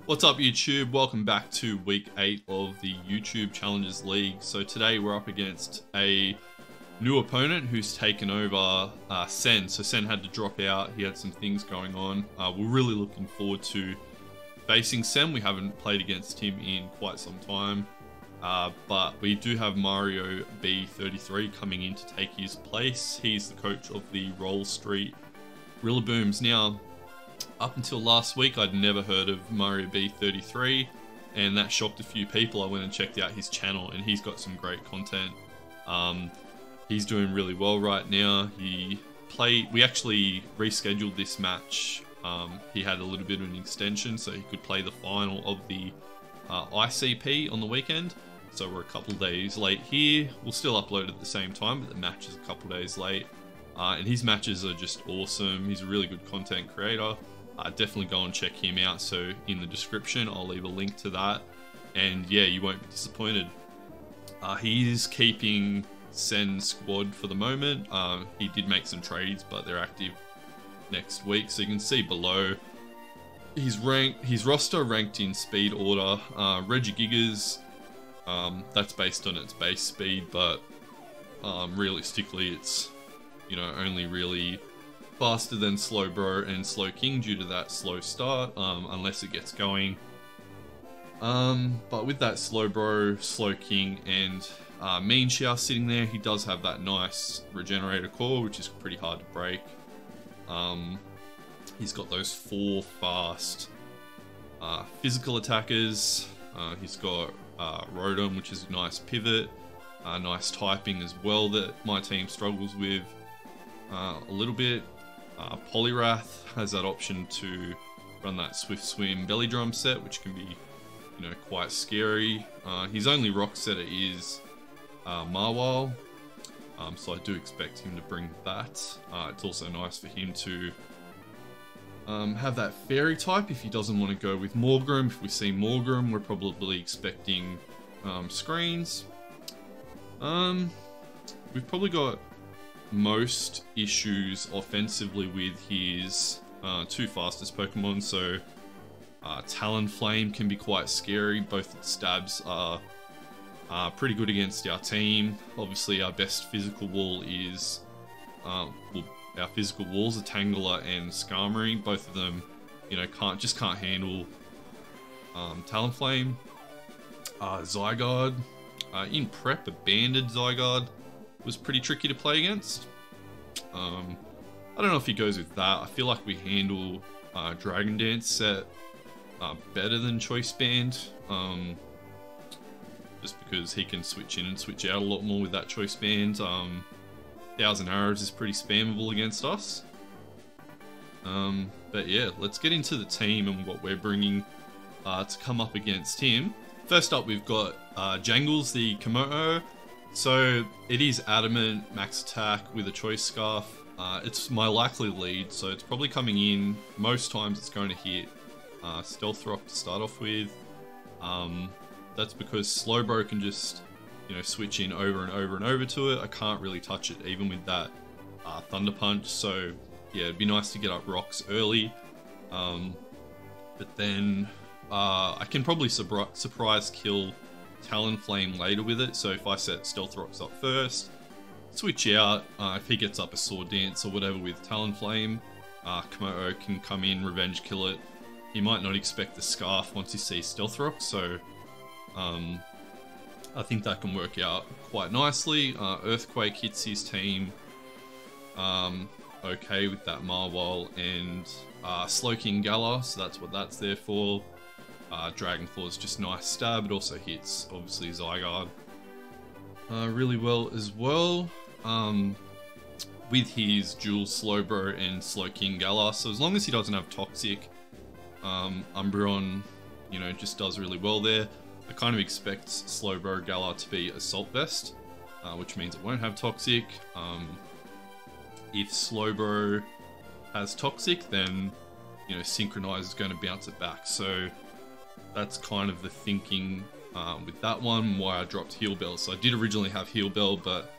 What's up YouTube? Welcome back to week 8 of the YouTube Challengers League. So today we're up against a new opponent who's taken over Sen. So Sen had to drop out, he had some things going on. We're really looking forward to facing Sen. We haven't played against him in quite some time. But we do have Mario B33 coming in to take his place. He's the coach of the Roll Street Rillabooms. Now, up until last week, I'd never heard of Mario B33, and that shocked a few people. I went and checked out his channel, and he's got some great content. He's doing really well right now. We actually rescheduled this match. He had a little bit of an extension, so he could play the final of the ICP on the weekend. So we're a couple days late here. We'll still upload at the same time, but the match is a couple days late. And his matches are just awesome. He's a really good content creator. Definitely go and check him out. So in the description, I'll leave a link to that. And yeah, you won't be disappointed. He is keeping Sen's squad for the moment. He did make some trades, but they're active next week. So you can see below his roster ranked in speed order. Regigigas, that's based on its base speed, but realistically it's, you know, only really faster than Slowbro and Slow King due to that slow start, unless it gets going. But with that Slowbro, Slow King, and Mean Xiao sitting there, he does have that nice regenerator core, which is pretty hard to break. He's got those 4 fast physical attackers. He's got Rotom, which is a nice pivot, nice typing as well that my team struggles with a little bit. Poliwrath has that option to run that Swift Swim Belly Drum set, which can be, you know, quite scary. His only rock setter is Marwile, so I do expect him to bring that. It's also nice for him to have that fairy type if he doesn't want to go with Morgrim. If we see Morgrim, we're probably expecting screens. We've probably got most issues offensively with his 2 fastest Pokemon, so Talonflame can be quite scary. Both its stabs are pretty good against our team. Obviously our best physical wall is our physical walls are Tangela and Skarmory. Both of them, you know, can't handle Talonflame. Zygarde, in prep, a banded Zygarde was pretty tricky to play against. I don't know if he goes with that. I feel like we handle Dragon Dance set better than Choice Band, just because he can switch in and switch out a lot more with that Choice Band. 1000 Arrows is pretty spammable against us. But yeah, let's get into the team and what we're bringing to come up against him. First up, we've got Jangles, the Komodo. So it is Adamant, max attack with a Choice Scarf. It's my likely lead, so it's probably coming in. Most times it's going to hit Stealth Rock to start off with. That's because Slowbro can just, you know, switch in over and over and over to it. I can't really touch it even with that Thunder Punch. So yeah, it'd be nice to get up rocks early. But then I can probably surprise kill Talonflame later with it. So if I set Stealth Rocks up first, switch out, if he gets up a Sword Dance or whatever with Talonflame, Komodo can come in, revenge kill it. He might not expect the Scarf once he sees Stealth Rocks, so I think that can work out quite nicely. Earthquake hits his team okay with that Marwile and Slowking Galar, so that's what that's there for. Dragon Claw is just nice stab. It also hits, obviously, Zygarde really well as well. With his dual Slowbro and Slowking Galar. So as long as he doesn't have Toxic, Umbreon, you know, just does really well there. I kind of expect Slowbro Galar to be Assault Vest, which means it won't have Toxic. If Slowbro has Toxic, then, you know, Synchronize is going to bounce it back. So that's kind of the thinking with that one, why I dropped Heal Bell. So I did originally have Heal Bell, but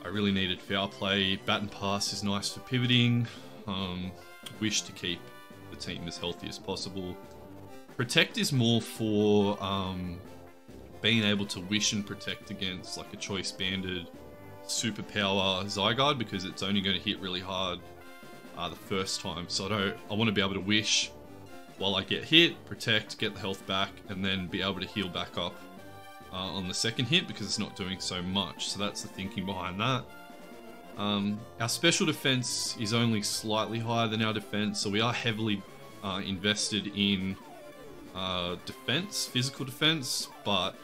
I really needed foul play. Bat and pass is nice for pivoting. Wish to keep the team as healthy as possible. Protect is more for being able to wish and protect against like a choice banded superpower Zygarde, because it's only going to hit really hard the first time. So I want to be able to wish while I get hit, protect, get the health back, and then be able to heal back up on the second hit, because it's not doing so much. So that's the thinking behind that. Our special defense is only slightly higher than our defense, so we are heavily invested in defense, physical defense, but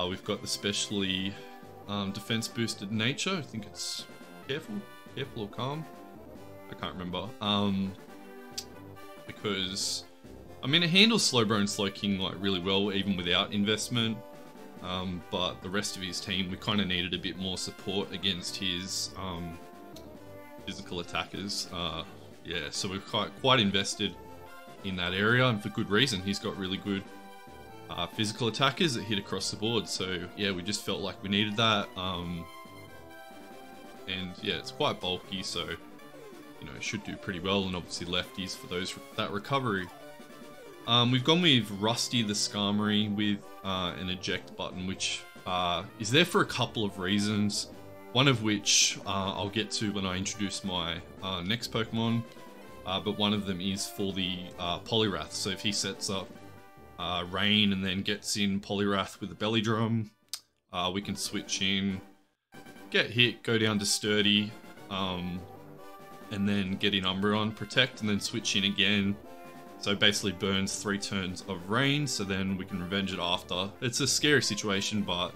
we've got the specially defense boosted nature. I think it's careful or calm. I can't remember. Because I mean, it handles Slowbro and Slowking like really well even without investment. But the rest of his team, we kind of needed a bit more support against his physical attackers. Yeah, so we're quite invested in that area, and for good reason. He's got really good physical attackers that hit across the board. So yeah, we just felt like we needed that. And yeah, it's quite bulky, so you know, it should do pretty well. And obviously lefties for that recovery. We've gone with Rusty the Skarmory with an eject button, which is there for a couple of reasons. One of which I'll get to when I introduce my next Pokemon. But one of them is for the Poliwrath. So if he sets up Rain and then gets in Poliwrath with a Belly Drum, we can switch in, get hit, go down to Sturdy, and then get in Umbreon, protect, and then switch in again. So basically burns 3 turns of Rain, so then we can revenge it after. It's a scary situation, but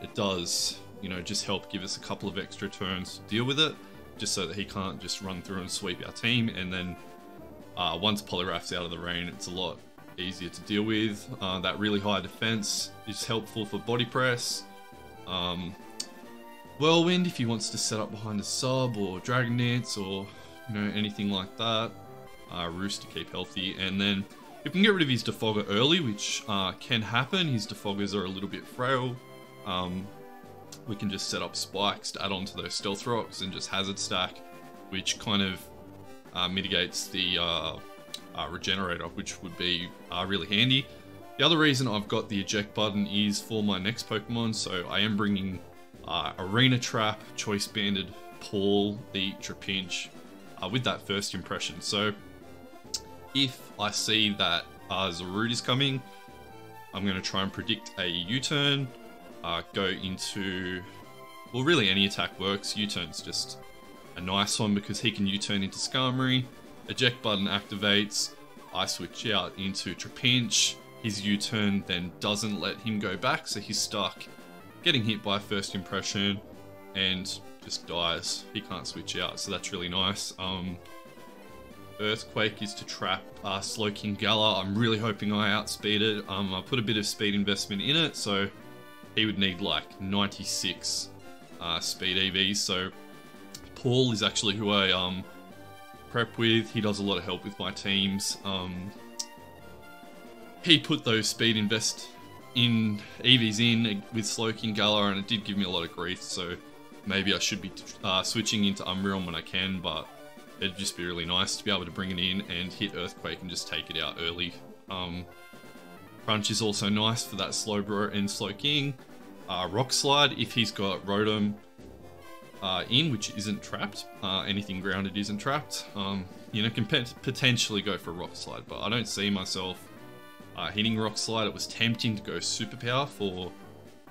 it does, you know, just help give us a couple of extra turns to deal with it, just so that he can't just run through and sweep our team. And then once Poliwrath's out of the rain, it's a lot easier to deal with. That really high defense is helpful for body press. Whirlwind if he wants to set up behind a sub, or Dragon Dance, or you know, anything like that. Roost to keep healthy, and then if we can get rid of his Defogger early, which can happen. His Defoggers are a little bit frail. We can just set up spikes to add on to those Stealth Rocks and just Hazard Stack, which kind of mitigates the Regenerator, which would be really handy. The other reason I've got the eject button is for my next Pokemon, so I am bringing Arena Trap, Choice Banded, Paul, the Trapinch with that first impression. So if I see that Zarude is coming, I'm going to try and predict a U-turn, go into, well, really any attack works. U-turn's just a nice one because he can U-turn into Skarmory, eject button activates, I switch out into Trapinch, his U-turn then doesn't let him go back, so he's stuck getting hit by first impression and just dies. He can't switch out, so that's really nice. Earthquake is to trap Slowking Gala. I'm really hoping I outspeed it. I put a bit of speed investment in it, so he would need like 96 speed EVs. So Paul is actually who I prep with. He does a lot of help with my teams. He put those speed invest in EVs in with Slowking Gala, and it did give me a lot of grief, so maybe I should be switching into Umbreon when I can, but it'd just be really nice to be able to bring it in and hit Earthquake and just take it out early. Crunch is also nice for that Slowbro and Slowking. Rock Slide, if he's got Rotom in, which isn't trapped, anything grounded isn't trapped, you know, can potentially go for Rock Slide, but I don't see myself hitting Rock Slide. It was tempting to go Superpower for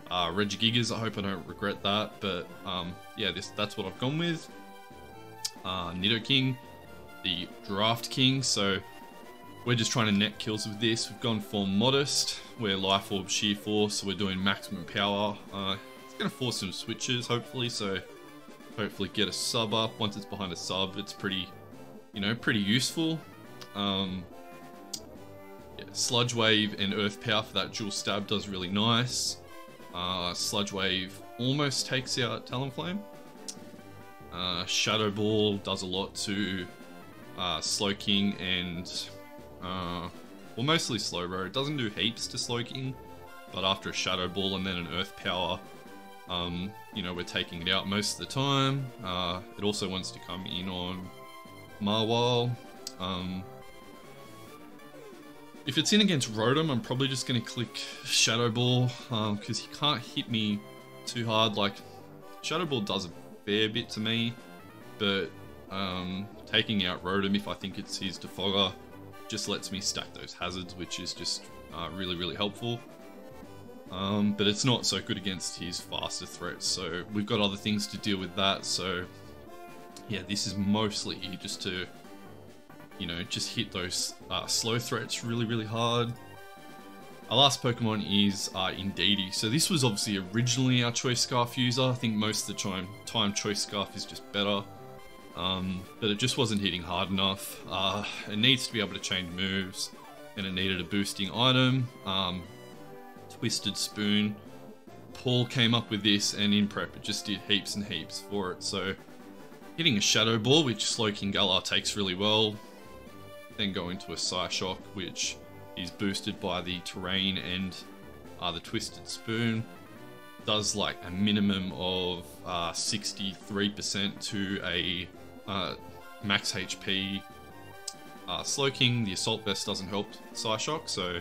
Regigigas. I hope I don't regret that, but yeah, that's what I've gone with. Nidoking, the Draft King, so we're just trying to net kills with this. We've gone for Modest, we're Life Orb Sheer Force, so we're doing maximum power. It's going to force some switches, hopefully, so hopefully get a sub up. Once it's behind a sub, it's pretty, you know, pretty useful. Yeah, Sludge Wave and Earth Power for that dual stab does really nice. Sludge Wave almost takes out Talonflame. Shadow Ball does a lot to Slowking and well, mostly Slowbro. It doesn't do heaps to Slowking, but after a Shadow Ball and then an Earth Power, You know, we're taking it out most of the time. It also wants to come in on Marwal. If it's in against Rotom, I'm probably just going to click Shadow Ball, because he can't hit me too hard. Like, Shadow Ball does a fair bit to me, but taking out Rotom, if I think it's his Defogger, just lets me stack those hazards, which is just really, really helpful. But it's not so good against his faster threats, so we've got other things to deal with that. So yeah, this is mostly just to, you know, just hit those slow threats really, really hard. Our last Pokemon is Indeedee. So this was obviously originally our Choice Scarf user. I think most of the time Choice Scarf is just better. But it just wasn't hitting hard enough. It needs to be able to change moves, and it needed a boosting item. Twisted Spoon. Paul came up with this, and in prep it just did heaps and heaps for it. So hitting a Shadow Ball, which Slowking Galar takes really well. Then go into a Psyshock, which is boosted by the terrain and the Twisted Spoon. Does like a minimum of 63% to a max HP Slowking. The Assault Vest doesn't help Psyshock, so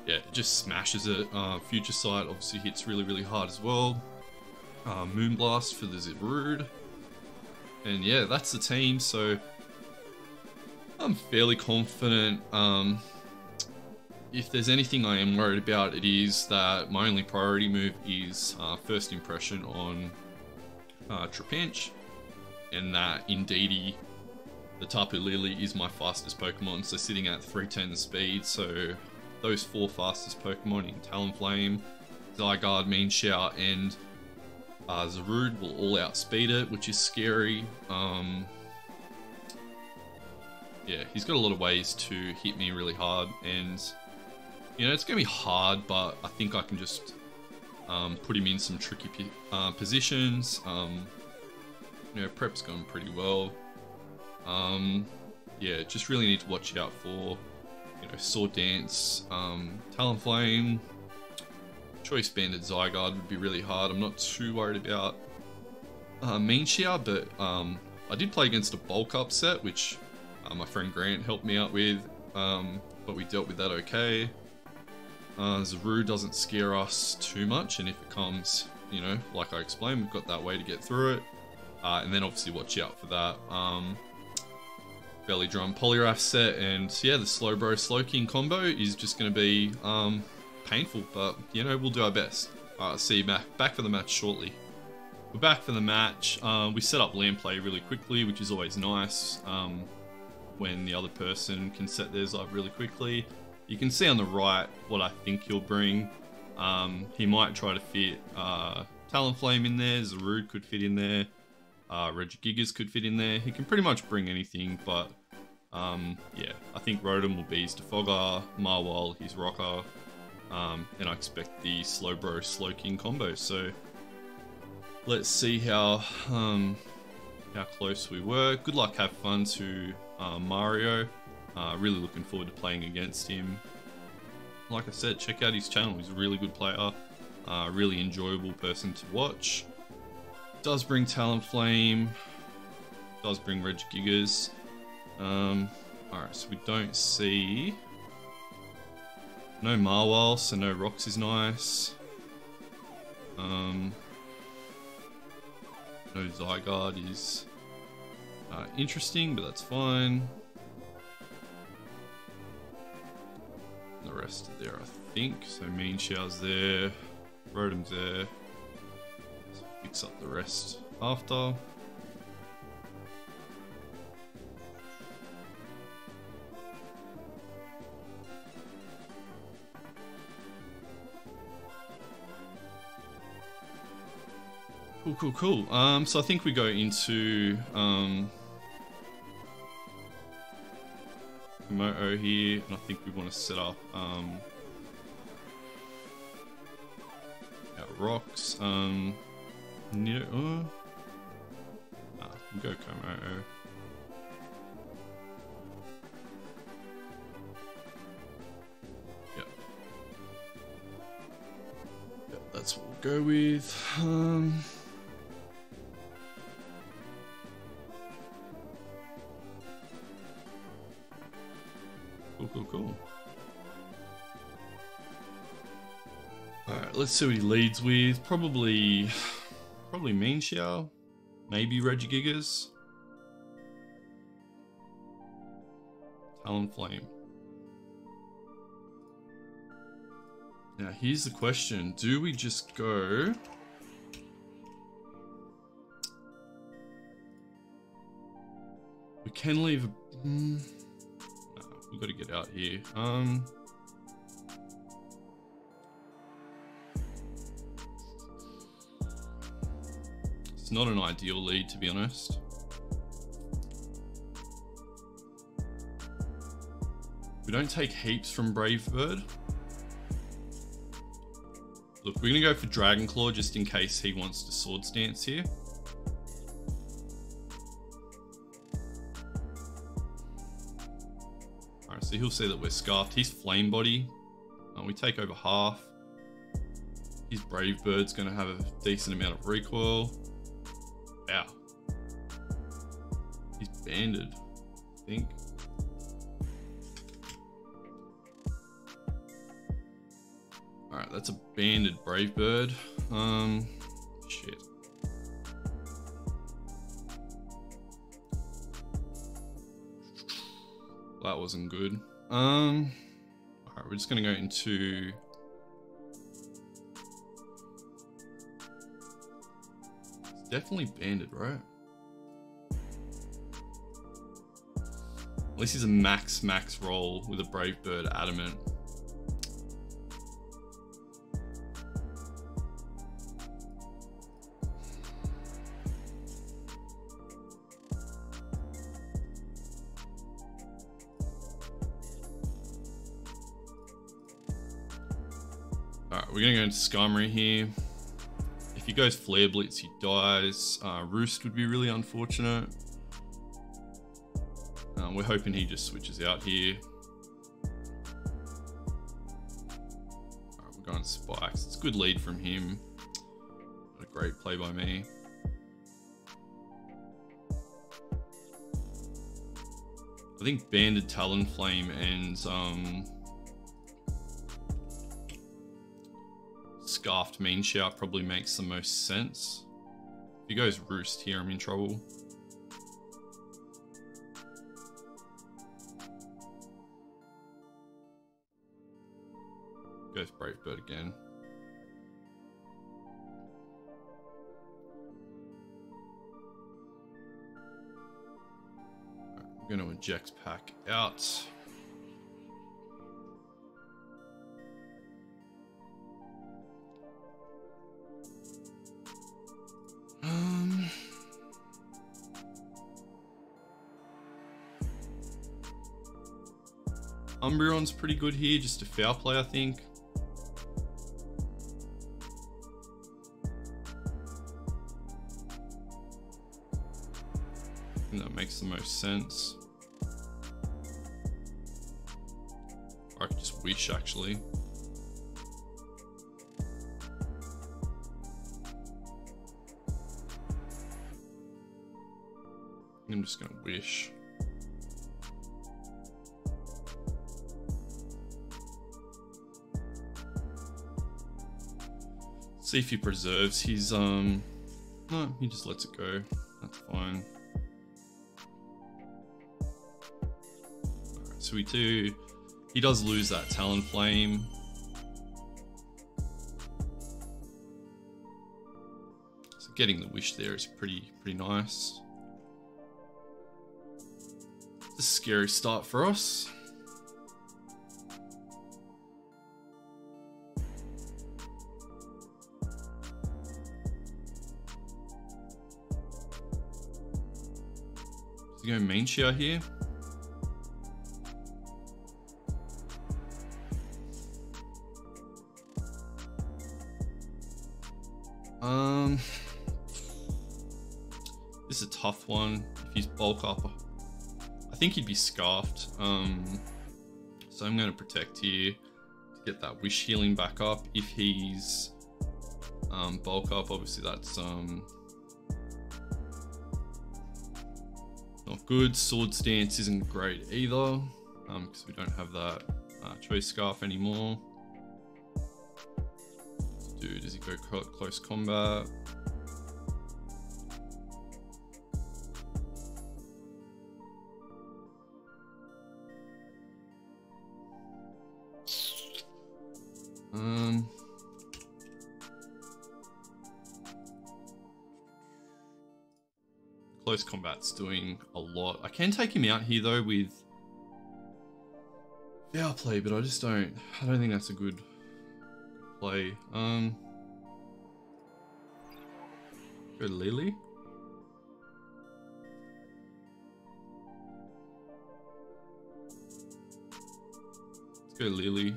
yeah, it just smashes it. Future Sight obviously hits really, really hard as well. Moonblast for the Zarude. And yeah, that's the team, so I'm fairly confident. If there's anything I am worried about, it is that my only priority move is First Impression on Trapinch, and that Indeedee, the Tapu Lily, is my fastest Pokemon, so sitting at 310 speed, so those 4 fastest Pokemon in Talonflame, Zygarde, Meanshout, and Zarude will all outspeed it, which is scary. Yeah, he's got a lot of ways to hit me really hard, and you know, it's going to be hard, but I think I can just put him in some tricky positions. You know, prep's going pretty well. Yeah, just really need to watch out for, you know, Sword Dance, Talonflame. Choice Banded Zygarde would be really hard. I'm not too worried about Meanshout, but I did play against a bulk up set, which my friend Grant helped me out with, but we dealt with that okay. Zarude doesn't scare us too much, and if it comes, you know, like I explained, we've got that way to get through it. And then obviously watch out for that Belly Drum Poliwrath set, and yeah, the Slowbro Slowking combo is just going to be painful, but you know, we'll do our best. See you back for the match shortly. We're back for the match. We set up land play really quickly, which is always nice when the other person can set theirs up really quickly. You can see on the right what I think he'll bring. He might try to fit Talonflame in there, Zarude could fit in there, Regigigas could fit in there. He can pretty much bring anything, but yeah, I think Rotom will be his Defogger, Marwal his Rocker, and I expect the Slowbro Slowking combo. So let's see how close we were. Good luck, have fun to Mario. Really looking forward to playing against him. Like I said, check out his channel. He's a really good player, really enjoyable person to watch. Does bring Talonflame, does bring Regigigas. Alright, so we don't see no Marwal, so no Rocks is nice. No Zygarde is interesting, but that's fine. The rest are there, I think. So Meanshout's there, Rotom's there. So fix up the rest after. Cool. So I think we go into Komodo here, and I think we want to set up our rocks. We'll go Komodo. Yep, that's what we'll go with cool. Alright, let's see what he leads with. Probably Mean Xiao. Maybe Regigigas. Talonflame. Now here's the question. Do we just go... We can leave a... No, we've got to get out here. It's not an ideal lead, to be honest. We don't take heaps from Brave Bird. Look, we're gonna go for Dragon Claw just in case he wants to Sword Stance here. Alright, so he'll see that we're scarfed. He's Flame Body. We take over half. His Brave Bird's gonna have a decent amount of recoil. Wow. He's banded, I think. Alright, that's a banded Brave Bird. Shit. That wasn't good. Alright, we're just gonna go into... It's definitely banded, right? At least he's a max roll with a Brave Bird Adamant. Alright, we're gonna go into Skarmory here. If he goes Flare Blitz, he dies. Roost would be really unfortunate. We're hoping he just switches out here. Alright, we're going Spikes. It's a good lead from him. Not a great play by me. I think Banded Talonflame and Scarfed Mean Shout probably makes the most sense. If he goes Roost here, I'm in trouble. Goes Brave Bird again. Right, we're going to eject pack out. Umbreon's pretty good here, just a foul play, I think. I think that makes the most sense. Or I could just Wish, actually. I'm just gonna Wish. See if he preserves his, no, he just lets it go. That's fine. Alright, so he does lose that Talonflame. So getting the Wish there is pretty nice. It's a scary start for us. Go Mean Shout here. This is a tough one. If he's bulk up, I think he'd be Scarfed. So I'm going to Protect here to get that Wish healing back up. If he's Bulk up, obviously that's not good. Sword stance isn't great either, because we don't have that choice scarf anymore. Dude, does he go close combat? Close combat's doing a lot. I can take him out here though with foul play, but I don't think that's a good play. Go Lily. Let's go Lily.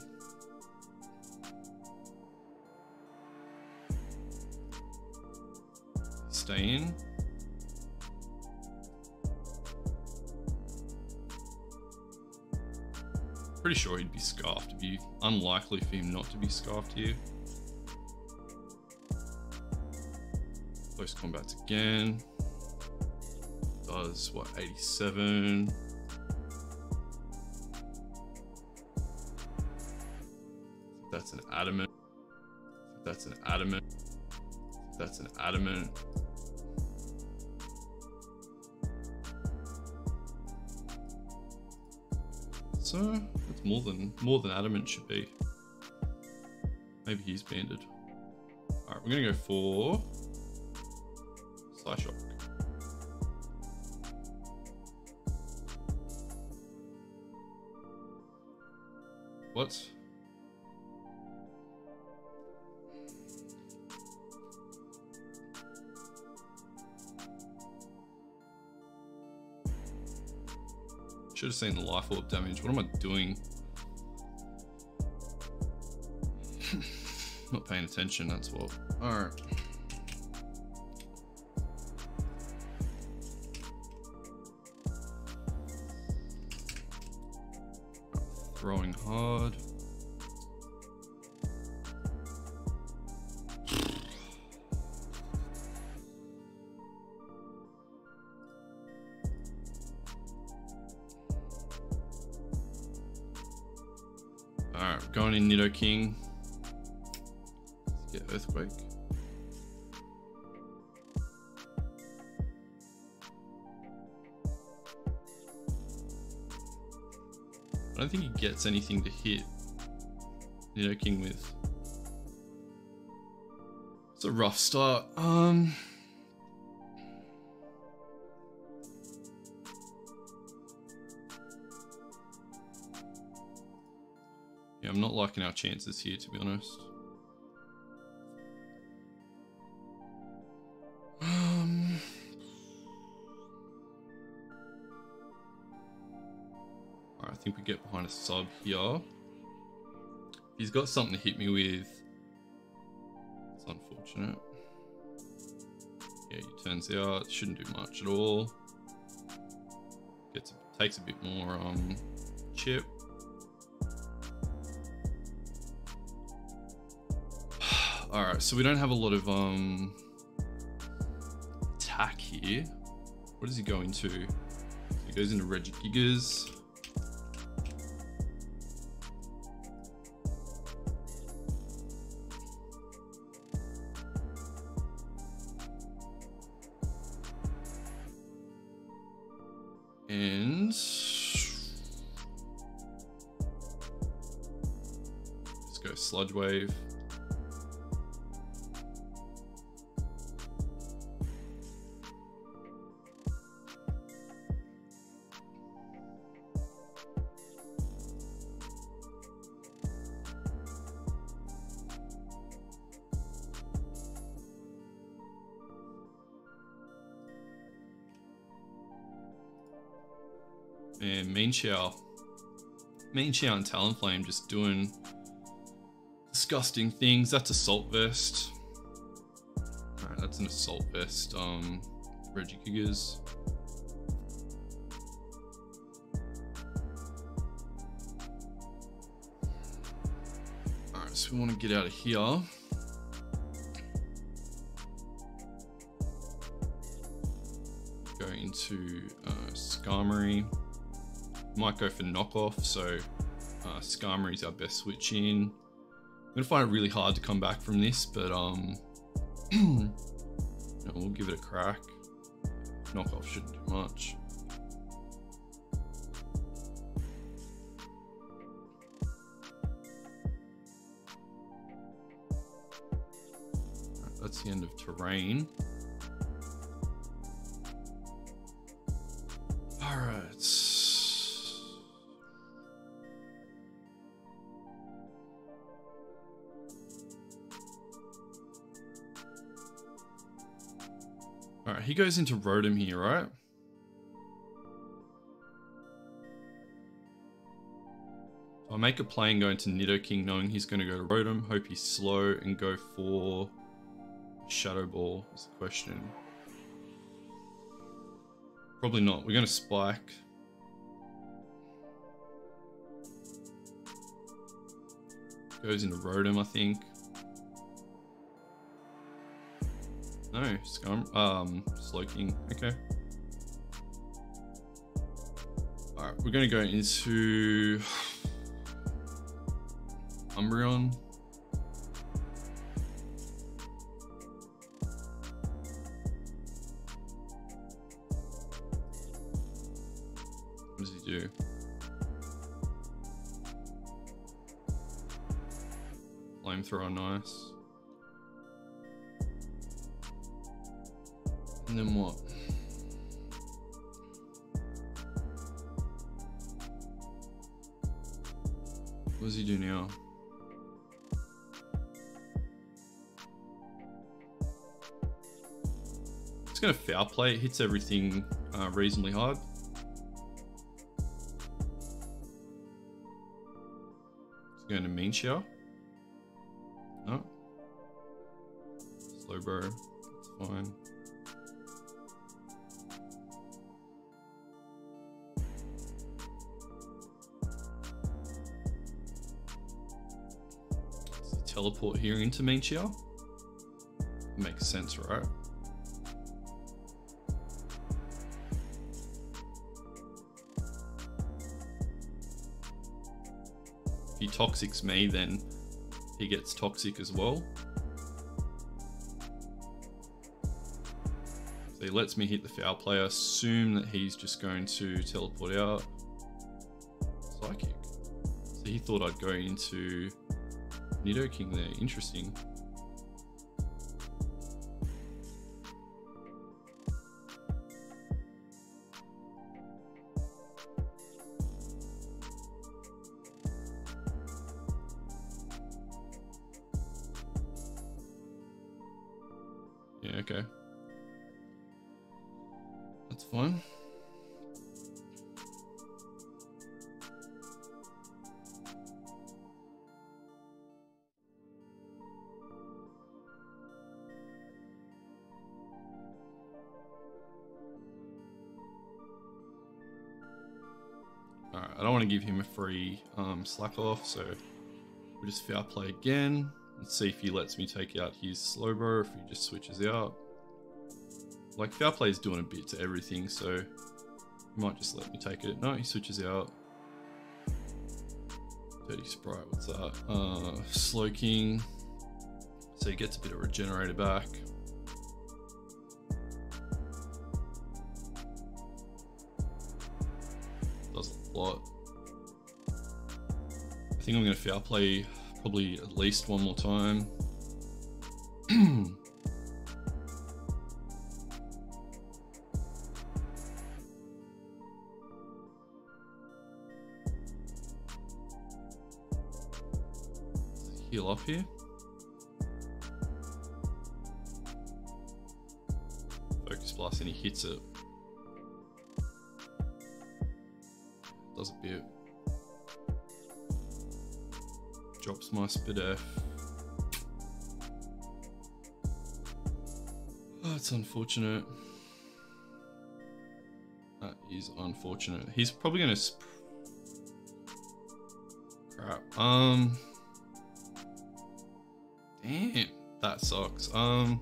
Stay in. Pretty sure he'd be scarfed. It'd be unlikely for him not to be scarfed here. Close combats again. Does what, 87? That's an adamant. That's an adamant. That's an adamant. So that's more than adamant should be. Maybe he's banded. All right, we're gonna go for Sly Shock. What? Should have seen the life orb damage. What am I doing? Not paying attention, that's what. Alright. Throwing hard. Alright, going in Nido King. Let's get Earthquake. I don't think he gets anything to hit Nido King with. It's a rough start. Yeah, I'm not liking our chances here, to be honest. Alright, I think we get behind a sub here. He's got something to hit me with. It's unfortunate. Yeah, he turns out shouldn't do much at all. Takes a bit more chip. Alright, so we don't have a lot of attack here. What does he go into? He goes into Ragerbonsai. And let's go Sludge Wave. And Mean Chow and Talonflame just doing disgusting things. That's Assault Vest. Alright, that's an Assault Vest. Regigigas. Alright, so we want to get out of here. go into Skarmory. Might go for knockoff, so Skarmory is our best switch in. I'm gonna find it really hard to come back from this, but we'll give it a crack. Knockoff shouldn't do much. Right, that's the end of terrain. All right. All right, he goes into Rotom here, right? I'll make a play and go into Nidoking, knowing he's going to go to Rotom. Hope he's slow and go for Shadow Ball is the question. Probably not. We're going to Spike. Goes into Rotom, I think. No, Slowking. Okay. Alright, we're going to go into Umbreon. What does he do? Flamethrower, nice. And then what? What does he do now? It's gonna foul play. It hits everything reasonably hard. It's going to Mean Shower. No. Slow Bro. It's fine. Teleport here into Mean Shower. Makes sense, right? If he Toxics me, then he gets Toxic as well. So he lets me hit the foul play. I assume that he's just going to teleport out. Psychic. So he thought I'd go into Nidoking there. Interesting. Yeah, okay. That's fine. Alright, I don't want to give him a free slack off, so we'll just foul play again. Let's see if he lets me take out his Slowbro, if he just switches out. Like, foul play is doing a bit to everything, so he might just let me take it. No, he switches out. Dirty Sprite, what's that? Slowking. So he gets a bit of Regenerator back. Does a lot. I think I'm going to foul play probably at least one more time. Heal up here. Focus Blast, and he hits it. Does a bit. Drops my Spadef. Oh, it's unfortunate. That is unfortunate. He's probably gonna crap. Damn, that sucks. Alright,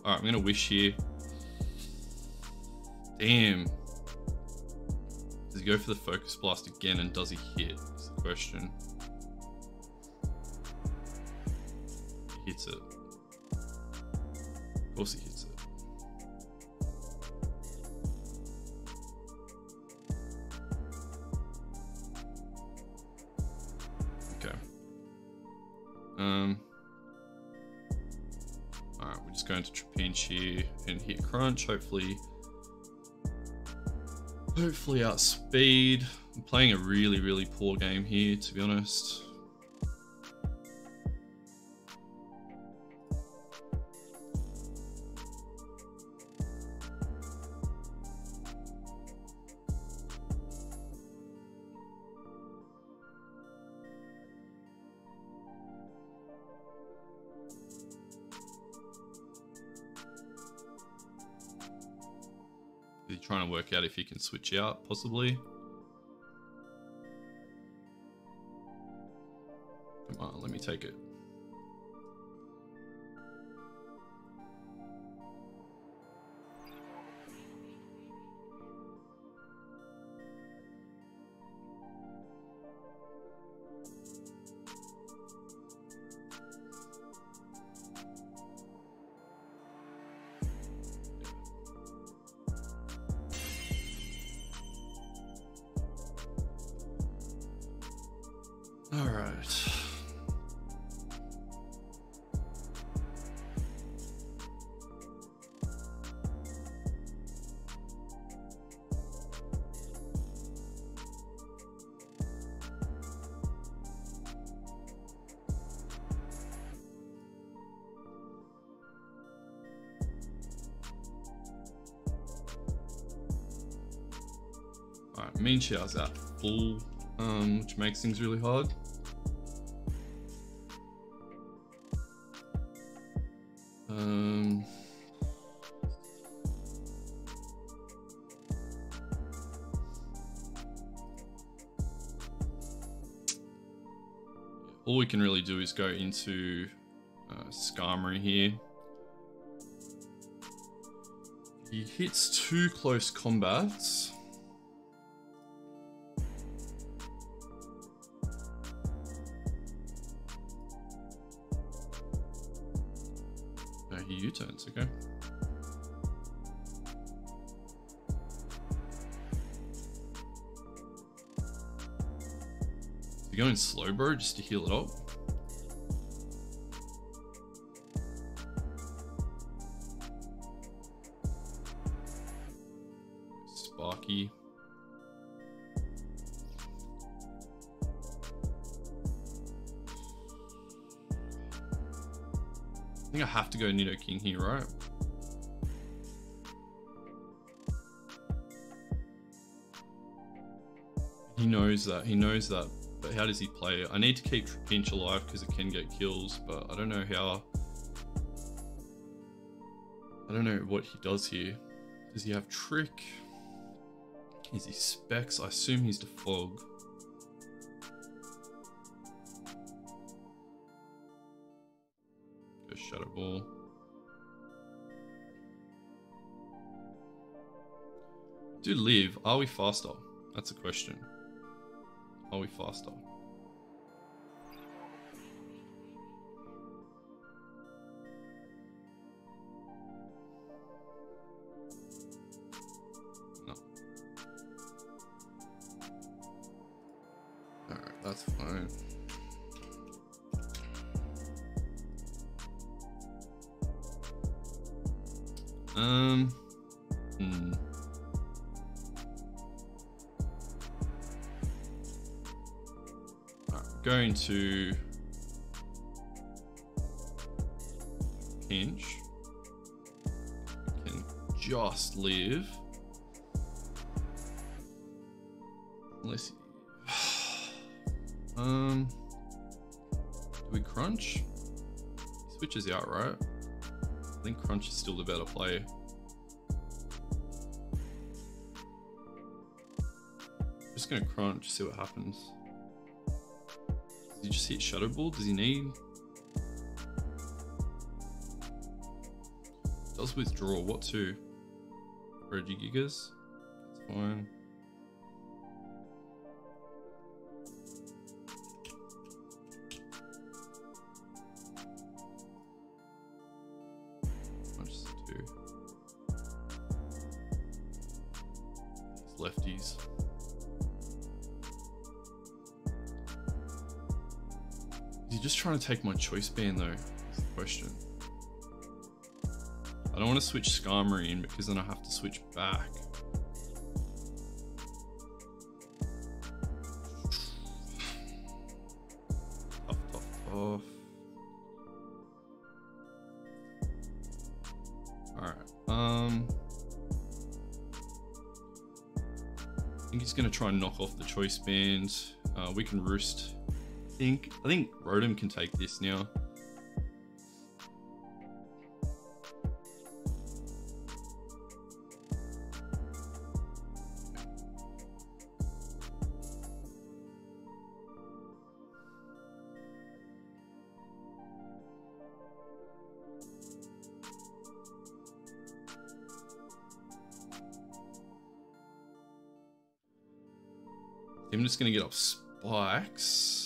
I'm gonna wish here. Damn. Does he go for the focus blast again, and does he hit? Is the question. He hits it. Of course he hits it. Okay. Alright, we're just going to Trapinch here and hit crunch. Hopefully outspeed. I'm playing a really poor game here, to be honest. Is he trying to work out if he can switch out, possibly? Come on, let me take it. All right. All right, Mean Xiao's out full, which makes things really hard. All we can really do is go into Skarmory here. He hits 2 close combats. No, he U-turns, okay. Is he going slow, bro, just to heal it up? Sparky. I think I have to go Nidoking here, right? He knows that, but how does he play it? I need to keep Trapinch alive because it can get kills, but I don't know how. I don't know what he does here. Does he have Trick? Is he Specs? I assume he's Defog. Go Shadow Ball. Do live. Are we faster? That's a question. Are we faster? No. Alright, that's fine. Going to Pinch. We can just live. Unless do we crunch? He switches out, right? I think crunch is still the better play. Just gonna crunch, see what happens. Does he just hit Shadow Ball? Does he need? Does withdraw, what to? Reggie Gigas. That's fine. Just two. Lefties. Is he just trying to take my choice band though? That's the question. I don't want to switch Skarmory in because then I have to switch back. Tough. Alright. I think he's gonna try and knock off the choice band. We can roost. I think Rotom can take this now. I'm just gonna get up spikes.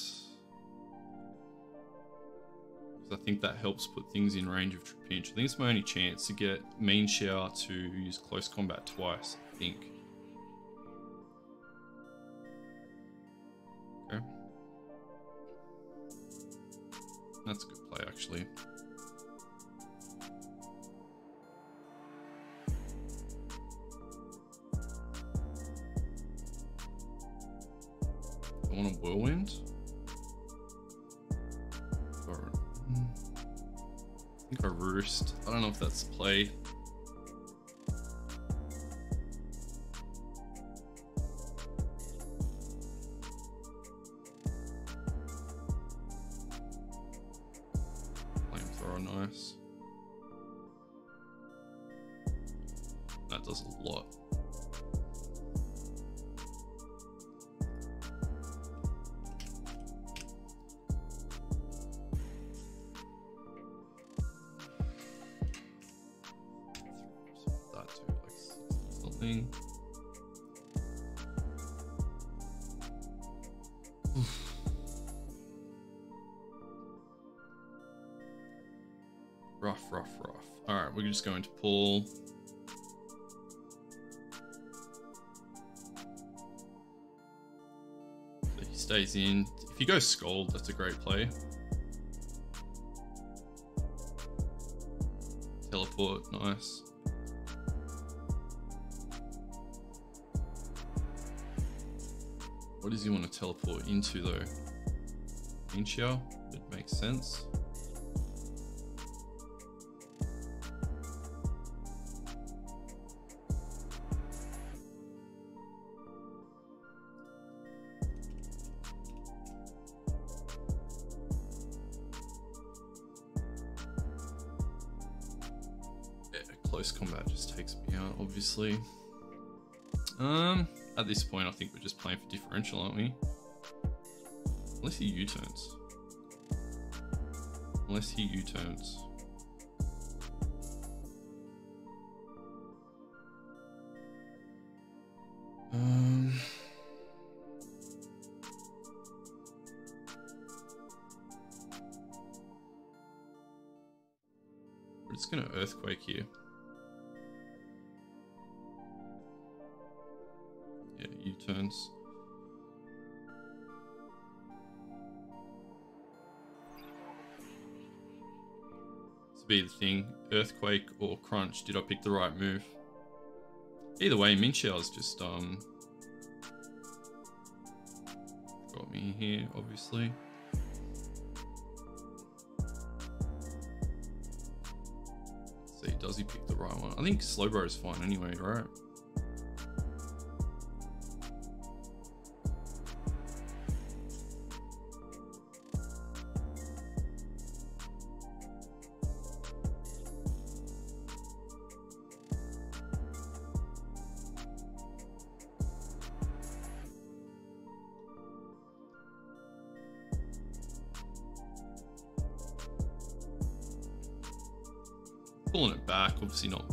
I think that helps put things in range of Trapinch. I think it's my only chance to get Mean Shower to use close combat twice, I think. Okay. That's a good play, actually. I want a Whirlwind. I think I Roost. I don't know if that's the play. Flamethrower, nice. That does a lot. Rough. Alright, we're just going to pull. So he stays in. If you go Scald, that's a great play. Teleport, nice. What does he want to teleport into though? Inchia? It makes sense. Yeah, close combat just takes me out, obviously. At this point, I think we're just playing for differential, aren't we? Unless he U-turns. We're just gonna Earthquake here. Yeah, U-turns. To be the thing, Earthquake or Crunch, did I pick the right move? Either way, Minchow's just got me here, obviously. Let's see, does he pick the right one? I think Slowbro is fine anyway, right? Pulling it back, obviously not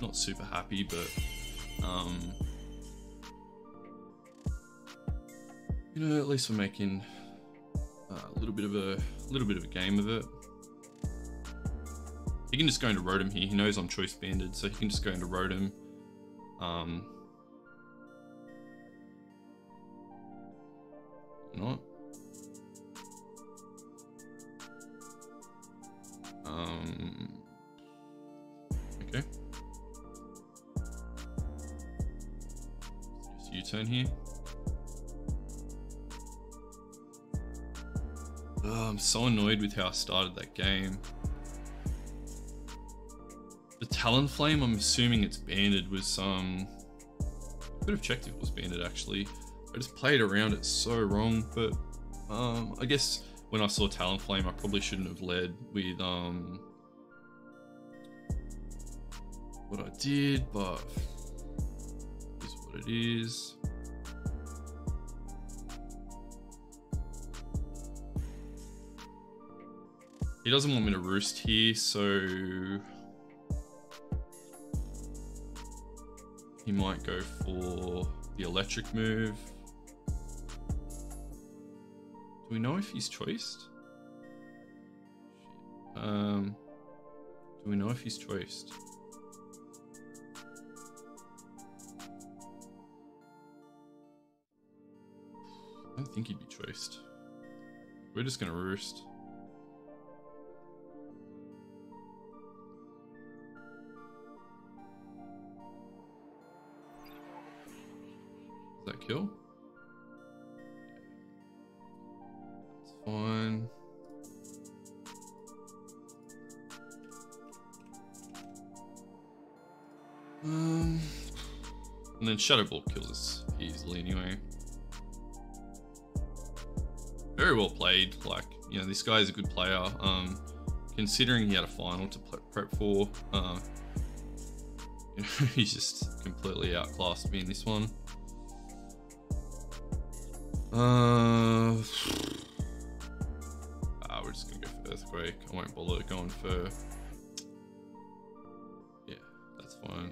not super happy, but you know, at least we're making a little bit of a game of it. He can just go into Rotom here. He knows I'm choice banded, so he can just go into Rotom. Not. Okay. Just U-turn here. I'm so annoyed with how I started that game. The Talonflame, I'm assuming it's banded, was I could have checked if it was banded actually. I just played around it so wrong, but I guess when I saw Talonflame, I probably shouldn't have led with what I did, but it is what it is. He doesn't want me to roost here, so he might go for the electric move. Do we know if he's choiced? Do we know if he's choiced? I don't think he'd be choiced. We're just gonna roost. Does that kill? That's fine. And then Shadow Ball kills us easily anyway. Very well played. Like, you know, this guy is a good player. Considering he had a final to prep for, you know, he's just completely outclassed me in this one. We're just gonna go for Earthquake. I won't bother going for. Yeah, that's fine.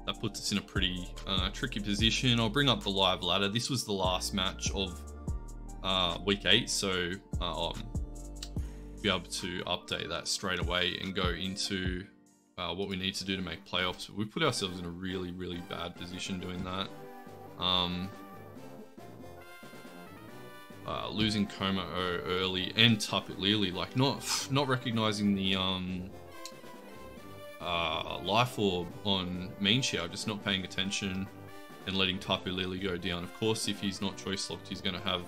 That puts us in a pretty tricky position. I'll bring up the live ladder. This was the last match of week 8, so I'll be able to update that straight away and go into what we need to do to make playoffs. We put ourselves in a really, really bad position doing that. Losing Coma early and Tapu Lele, like not recognizing the Life Orb on Mean Shao, just not paying attention and letting Tapu Lele go down. Of course, if he's not choice locked, he's going to have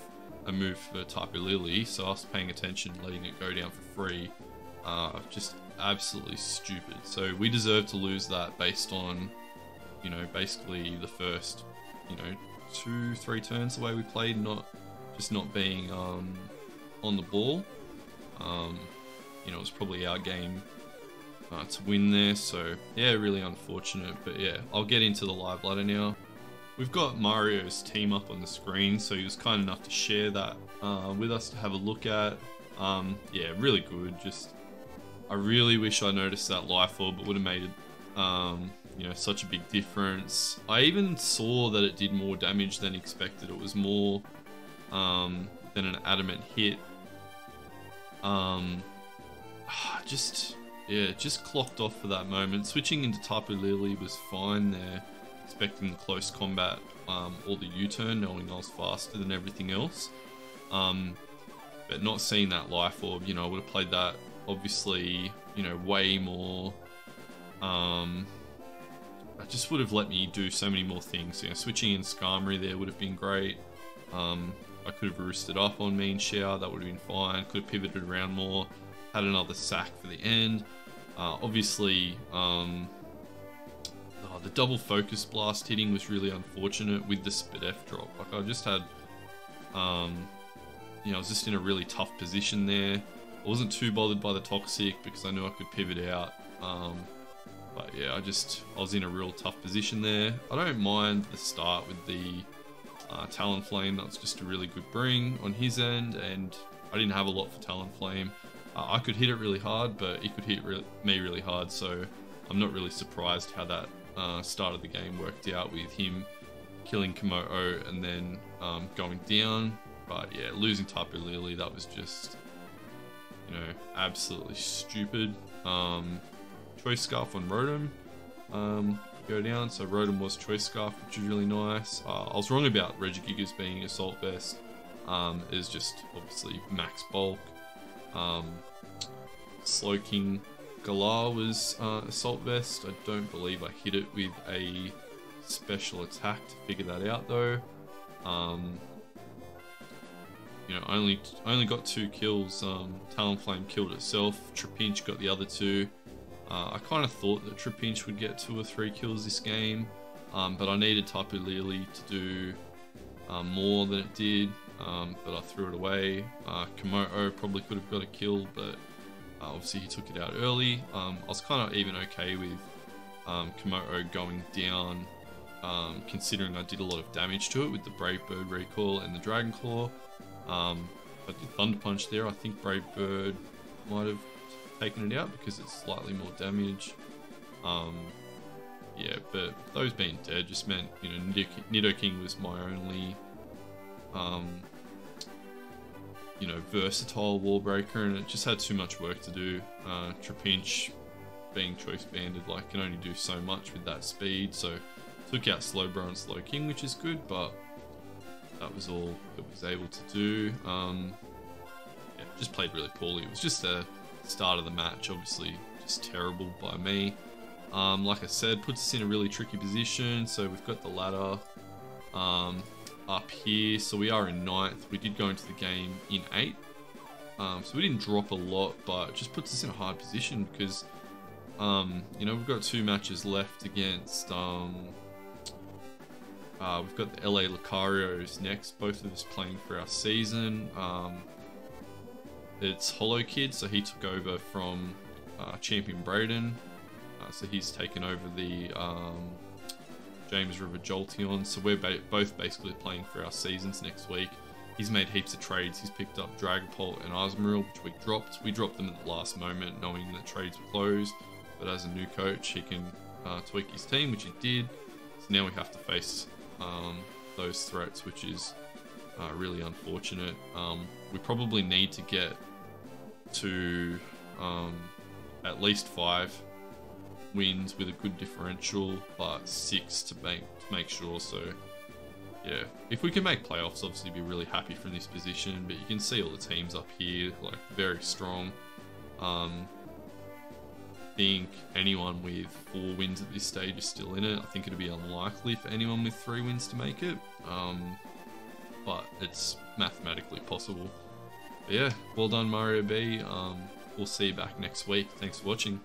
a move for Tapu Lele, so us paying attention, letting it go down for free, just absolutely stupid. So we deserve to lose that based on, you know, basically the first, you know, 2-3 turns the way we played, not being on the ball. You know, it was probably our game to win there, so yeah, really unfortunate. But yeah, I'll get into the live ladder now. We've got Mario's team up on the screen, so he was kind enough to share that with us to have a look at. Yeah, really good. Just, I really wish I noticed that Life Orb. It would have made it, you know, such a big difference. I even saw that it did more damage than expected. It was more than an adamant hit. Just clocked off for that moment. Switching into Tapu Lele was fine there. Expecting the close combat or the U-turn, knowing I was faster than everything else. But not seeing that Life Orb, you know, I would have played that obviously, you know, way more. It just would have let me do so many more things. You know, switching in Skarmory there would have been great. I could have roosted up on Mean Shao, that would have been fine. Could have pivoted around more, had another sack for the end. Obviously, the double focus blast hitting was really unfortunate with the Spadef drop. Like, I just had, you know, I was just in a really tough position there. I wasn't too bothered by the Toxic because I knew I could pivot out. But yeah, I was in a real tough position there. I don't mind the start with the Talonflame. That was just a really good bring on his end, and I didn't have a lot for Talonflame. I could hit it really hard, but it could hit me really hard, so I'm not really surprised how that start of the game worked out with him killing Komodo and then going down. But yeah, losing Tapu Lele, that was just, you know, absolutely stupid. Choice Scarf on Rotom go down, so Rotom was Choice Scarf, which is really nice. I was wrong about Regigigas being Assault Vest. Is just obviously max bulk. Slowking Galar was Assault Vest. I don't believe I hit it with a special attack to figure that out though. You know, only got 2 kills. Talonflame killed itself. Trapinch got the other 2. I kind of thought that Trapinch would get 2 or 3 kills this game, but I needed Tapu Lele to do more than it did, but I threw it away. Komodo probably could have got a kill, but obviously he took it out early. I was kind of even okay with Komodo going down, considering I did a lot of damage to it with the Brave Bird recall and the Dragon Claw. I did Thunder Punch there. I think Brave Bird might have taken it out because it's slightly more damage. Yeah, but those being dead just meant, you know, Nidoking was my only you know, versatile wall breaker, and it just had too much work to do. Trapinch being choice banded, like, can only do so much with that speed, so took out Slowbro and Slowking, which is good, but that was all it was able to do. Yeah, just played really poorly. It was just the start of the match, obviously just terrible by me. Like I said, puts us in a really tricky position. So we've got the ladder up here, so we are in 9th. We did go into the game in 8th, so we didn't drop a lot, but it just puts us in a hard position because you know, we've got 2 matches left against we've got the LA Lucarios next, both of us playing for our season. It's Hollow Kid, so he took over from Champion Braden, so he's taken over the James River Jolteon, so we're both basically playing for our seasons next week. He's made heaps of trades. He's picked up Dragapult and Azumarill, which we dropped. We dropped them at the last moment, knowing that trades were closed, but as a new coach, he can tweak his team, which he did. So now we have to face those threats, which is really unfortunate. We probably need to get to at least 5 wins with a good differential, but 6 to make sure. So yeah, if we can make playoffs, obviously be really happy from this position, but you can see all the teams up here, like, very strong. Think anyone with 4 wins at this stage is still in it. I think it'd be unlikely for anyone with 3 wins to make it, but it's mathematically possible. But yeah, well done Mario B. We'll see you back next week. Thanks for watching.